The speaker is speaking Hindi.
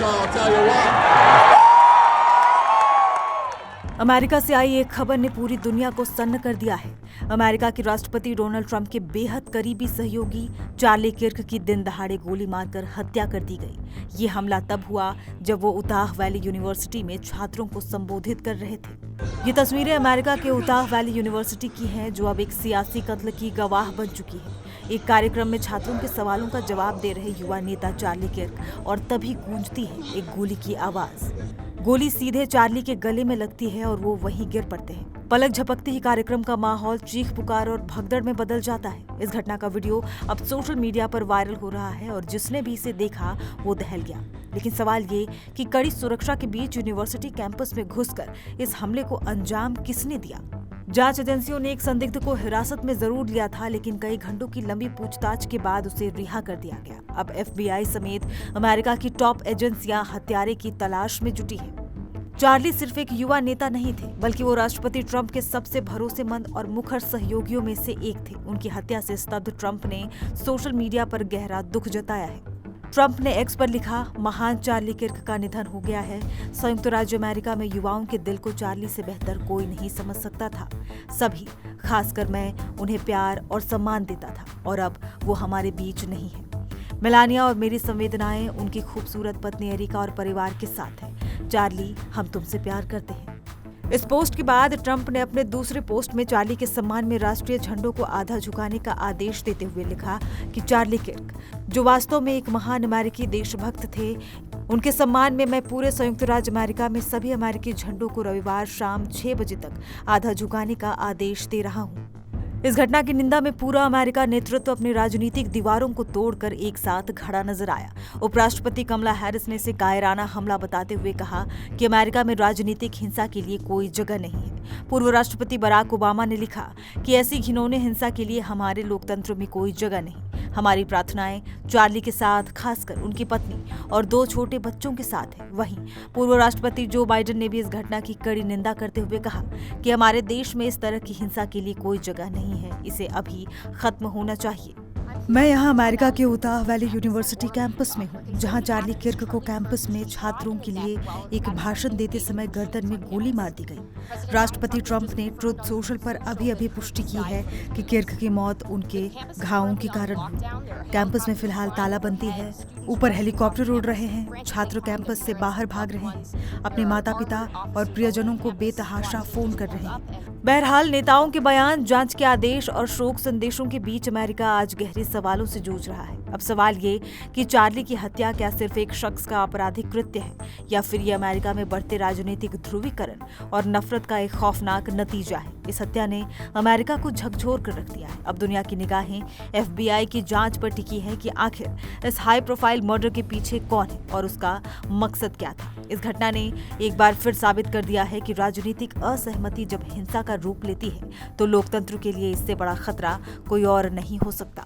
I'll tell you what. America से आई एक खबर ने पूरी दुनिया को सन्न कर दिया है। अमेरिका के राष्ट्रपति डोनाल्ड ट्रंप के बेहद करीबी सहयोगी चार्ली किर्क की दिन दहाड़े गोली मारकर हत्या कर दी गई। ये हमला तब हुआ जब वो उताह वैली यूनिवर्सिटी में छात्रों को संबोधित कर रहे थे। ये तस्वीरें अमेरिका के उताह वैली यूनिवर्सिटी की हैं, जो अब एक सियासी कत्ल की गवाह बन चुकी है। एक कार्यक्रम में छात्रों के सवालों का जवाब दे रहे युवा नेता चार्ली किर्क और तभी गूंजती है एक गोली की आवाज। गोली सीधे चार्ली के गले में लगती है और वो वहीं गिर पड़ते हैं। पलक झपकते ही कार्यक्रम का माहौल चीख पुकार और भगदड़ में बदल जाता है। इस घटना का वीडियो अब सोशल मीडिया पर वायरल हो रहा है और जिसने भी इसे देखा वो दहल गया। लेकिन सवाल ये कि कड़ी सुरक्षा के बीच यूनिवर्सिटी कैंपस में घुसकर इस हमले को अंजाम किसने दिया? जांच एजेंसियों ने एक संदिग्ध को हिरासत में जरूर लिया था, लेकिन कई घंटों की लंबी पूछताछ के बाद उसे रिहा कर दिया गया। अब FBI समेत अमेरिका की टॉप एजेंसियां हत्यारे की तलाश में जुटी है। चार्ली सिर्फ एक युवा नेता नहीं थे, बल्कि वो राष्ट्रपति ट्रंप के सबसे भरोसेमंद और मुखर सहयोगियों में से एक थे। उनकी हत्या से स्तब्ध ट्रंप ने सोशल मीडिया पर गहरा दुख जताया है। ट्रंप ने एक्स पर लिखा, महान चार्ली किर्क का निधन हो गया है। संयुक्त राज्य अमेरिका में युवाओं के दिल को चार्ली से बेहतर कोई नहीं समझ सकता था। सभी, खासकर मैं, उन्हें प्यार और सम्मान देता था और अब वो हमारे बीच नहीं है। मेलानिया और मेरी संवेदनाएं उनकी खूबसूरत पत्नी एरिका और परिवार के साथ हैं। चार्ली, हम तुमसे प्यार करते हैं। इस पोस्ट के बाद ट्रंप ने अपने दूसरे पोस्ट में चार्ली के सम्मान में राष्ट्रीय झंडों को आधा झुकाने का आदेश देते हुए लिखा कि चार्ली किर्क, जो वास्तव में एक महान अमेरिकी देशभक्त थे, उनके सम्मान में मैं पूरे संयुक्त राज्य अमेरिका में सभी अमेरिकी झंडों को रविवार शाम 6 बजे तक आधा झुकाने का आदेश दे रहा हूँ। इस घटना की निंदा में पूरा अमेरिका नेतृत्व अपनी राजनीतिक दीवारों को तोड़कर एक साथ खड़ा नजर आया। उपराष्ट्रपति कमला हैरिस ने इसे कायराना हमला बताते हुए कहा कि अमेरिका में राजनीतिक हिंसा के लिए कोई जगह नहीं है। पूर्व राष्ट्रपति बराक ओबामा ने लिखा कि ऐसी घिनौनी हिंसा के लिए हमारे लोकतंत्र में कोई जगह नहीं। हमारी प्रार्थनाएं चार्ली के साथ, खासकर उनकी पत्नी और 2 छोटे बच्चों के साथ है। वहीं पूर्व राष्ट्रपति जो बाइडेन ने भी इस घटना की कड़ी निंदा करते हुए कहा कि हमारे देश में इस तरह की हिंसा के लिए कोई जगह नहीं है, इसे अभी खत्म होना चाहिए। मैं यहाँ अमेरिका के उताह वैली यूनिवर्सिटी कैंपस में हूँ, जहाँ चार्ली किर्क को कैंपस में छात्रों के लिए एक भाषण देते समय गर्दन में गोली मार दी गई। राष्ट्रपति ट्रंप ने ट्रुथ सोशल पर अभी पुष्टि की है कि किर्क की मौत उनके घावों के कारण हुई। कैंपस में फिलहाल तालाबंदी है। ऊपर हेलीकॉप्टर उड़ रहे हैं। छात्र कैंपस से बाहर भाग रहे हैं। अपने माता पिता और प्रियजनों को बेतहाशा फोन कर रहे हैं। बहरहाल, नेताओं के बयान, जांच के आदेश और शोक संदेशों के बीच अमेरिका आज गहरे सवालों से जूझ रहा है। अब सवाल ये कि चार्ली की हत्या क्या सिर्फ एक शख्स का आपराधिक कृत्य है, या फिर ये अमेरिका में बढ़ते राजनीतिक ध्रुवीकरण और नफरत का एक खौफनाक नतीजा है। इस हत्या ने अमेरिका को झकझोर कर रख दिया है। अब दुनिया की निगाहें FBI की जांच पर टिकी है कि आखिर इस हाई प्रोफाइल मर्डर के पीछे कौन है और उसका मकसद क्या था। इस घटना ने एक बार फिर साबित कर दिया है कि राजनीतिक असहमति जब हिंसा का रूप लेती है तो लोकतंत्र के लिए इससे बड़ा खतरा कोई और नहीं हो सकता।